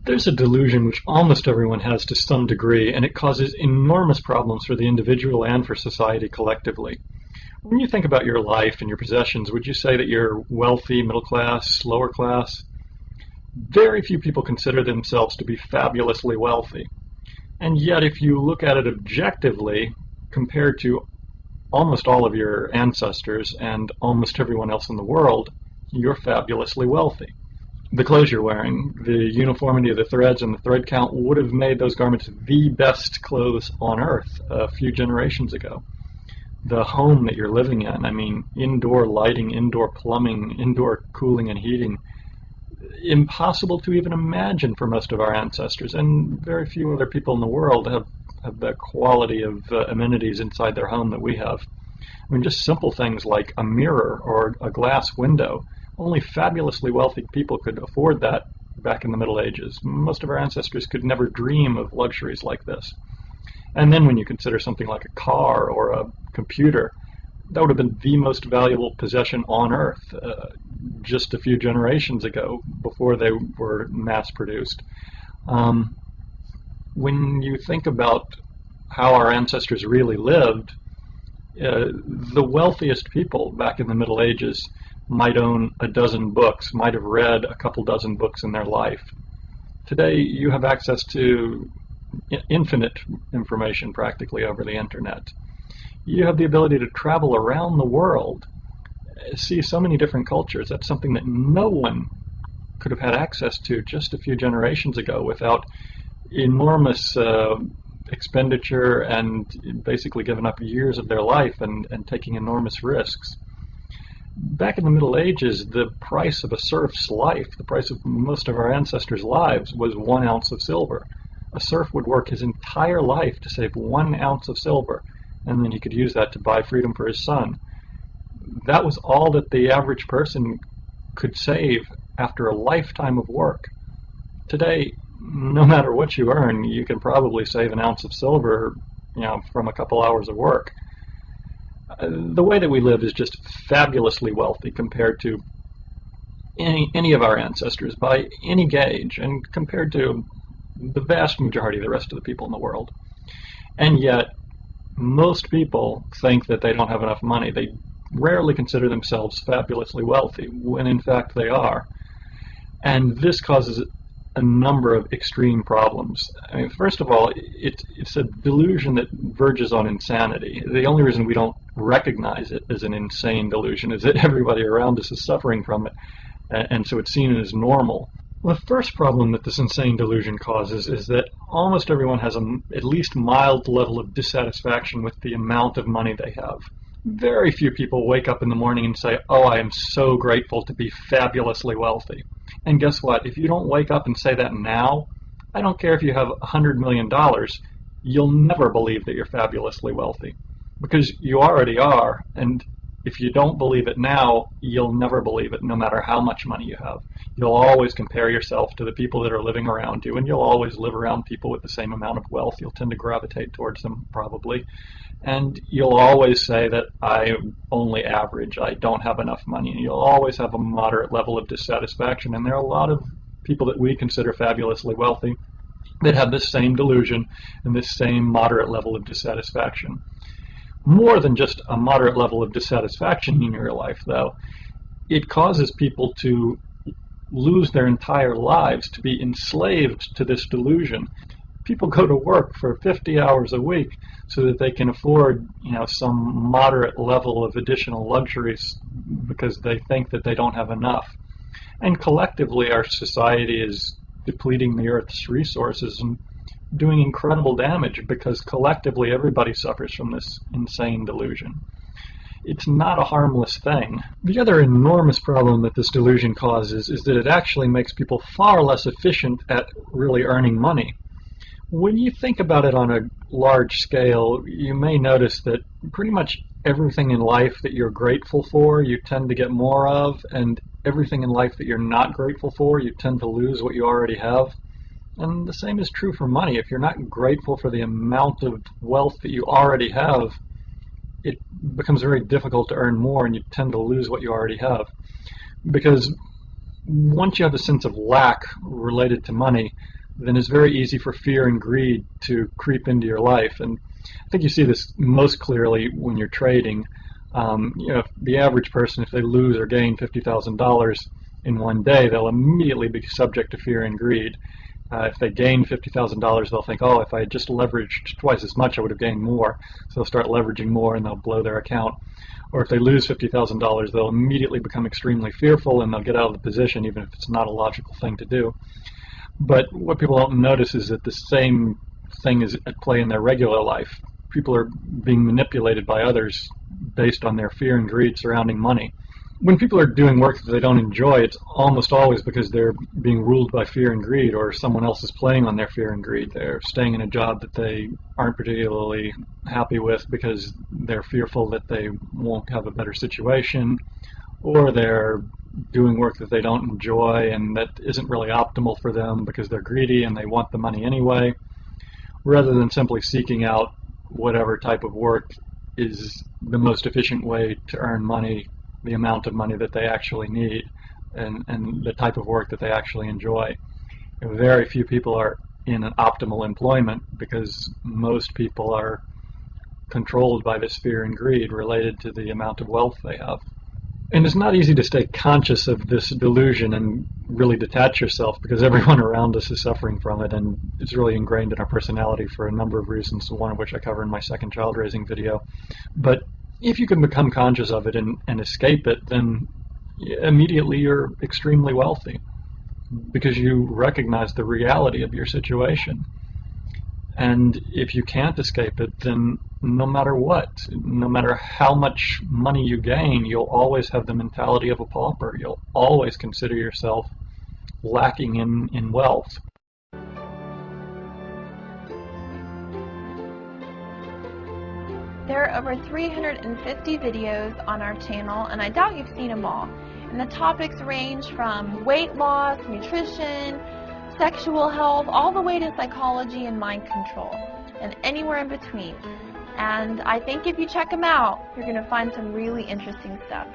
There's a delusion which almost everyone has to some degree, and it causes enormous problems for the individual and for society collectively. When you think about your life and your possessions, would you say that you're wealthy, middle class, lower class? Very few people consider themselves to be fabulously wealthy. And yet, if you look at it objectively, compared to almost all of your ancestors and almost everyone else in the world, you're fabulously wealthy. The clothes you're wearing, the uniformity of the threads and the thread count would have made those garments the best clothes on earth a few generations ago. The home that you're living in, I mean, indoor lighting, indoor plumbing, indoor cooling and heating, impossible to even imagine for most of our ancestors, and very few other people in the world have the quality of amenities inside their home that we have. I mean, just simple things like a mirror or a glass window. Only fabulously wealthy people could afford that back in the Middle Ages. Most of our ancestors could never dream of luxuries like this. And then when you consider something like a car or a computer, that would have been the most valuable possession on earth just a few generations ago, before they were mass-produced. When you think about how our ancestors really lived, the wealthiest people back in the Middle Ages might own a dozen books, might have read a couple dozen books in their life. Today, you have access to infinite information practically over the internet. You have the ability to travel around the world, see so many different cultures. That's something that no one could have had access to just a few generations ago without enormous expenditure and basically giving up years of their life and taking enormous risks. Back in the Middle Ages, the price of a serf's life, the price of most of our ancestors' lives, was 1 ounce of silver. A serf would work his entire life to save 1 ounce of silver, and then he could use that to buy freedom for his son. That was all that the average person could save after a lifetime of work. Today, no matter what you earn, you can probably save 1 ounce of silver, from a couple hours of work. The way that we live is just fabulously wealthy compared to any of our ancestors by any gauge, and compared to the vast majority of the rest of the people in the world. And yet, most people think that they don't have enough money. They rarely consider themselves fabulously wealthy, when in fact they are. And this causes a number of extreme problems. I mean, first of all, it's a delusion that verges on insanity. The only reason we don't recognize it as an insane delusion is that everybody around us is suffering from it, and so it's seen as normal. Well, the first problem that this insane delusion causes is that almost everyone has at least mild level of dissatisfaction with the amount of money they have. Very few people wake up in the morning and say, "Oh, I am so grateful to be fabulously wealthy." And guess what? If you don't wake up and say that now, I don't care if you have $100 million, you'll never believe that you're fabulously wealthy, because you already are. And if you don't believe it now, you'll never believe it, no matter how much money you have. You'll always compare yourself to the people that are living around you, and you'll always live around people with the same amount of wealth. You'll tend to gravitate towards them, probably. And you'll always say that I am only average, I don't have enough money, and you'll always have a moderate level of dissatisfaction. And there are a lot of people that we consider fabulously wealthy that have this same delusion and this same moderate level of dissatisfaction. More than just a moderate level of dissatisfaction in your life, though, it causes people to lose their entire lives, to be enslaved to this delusion. People go to work for 50 hours a week so that they can afford, some moderate level of additional luxuries because they think that they don't have enough. And collectively, our society is depleting the Earth's resources and doing incredible damage because collectively everybody suffers from this insane delusion. it's not a harmless thing. The other enormous problem that this delusion causes is that it actually makes people far less efficient at really earning money. When you think about it on a large scale, you may notice that pretty much everything in life that you're grateful for, you tend to get more of, and everything in life that you're not grateful for, you tend to lose what you already have. And the same is true for money. If you're not grateful for the amount of wealth that you already have, it becomes very difficult to earn more, and you tend to lose what you already have. Because once you have a sense of lack related to money, then it's very easy for fear and greed to creep into your life. And I think you see this most clearly when you're trading. The average person, if they lose or gain $50,000 in one day, they'll immediately be subject to fear and greed. If they gain $50,000, they'll think, oh, if I had just leveraged twice as much, I would have gained more. So they'll start leveraging more and they'll blow their account. Or if they lose $50,000, they'll immediately become extremely fearful and they'll get out of the position, even if it's not a logical thing to do. But what people don't notice is that the same thing is at play in their regular life. People are being manipulated by others based on their fear and greed surrounding money. When people are doing work that they don't enjoy, it's almost always because they're being ruled by fear and greed, or someone else is playing on their fear and greed. They're staying in a job that they aren't particularly happy with because they're fearful that they won't have a better situation, or they're doing work that they don't enjoy and that isn't really optimal for them because they're greedy and they want the money anyway, rather than simply seeking out whatever type of work is the most efficient way to earn money, the amount of money that they actually need, and the type of work that they actually enjoy. Very few people are in an optimal employment because most people are controlled by this fear and greed related to the amount of wealth they have. And it's not easy to stay conscious of this delusion and really detach yourself, because everyone around us is suffering from it, and it's really ingrained in our personality for a number of reasons, one of which I cover in my second child raising video. But if you can become conscious of it and escape it, then immediately you're extremely wealthy, because you recognize the reality of your situation. And if you can't escape it, then no matter what, no matter how much money you gain, you'll always have the mentality of a pauper. You'll always consider yourself lacking in wealth. There are over 350 videos on our channel, and I doubt you've seen them all. And the topics range from weight loss, nutrition, sexual health, all the way to psychology and mind control, and anywhere in between. And I think if you check them out, you're going to find some really interesting stuff.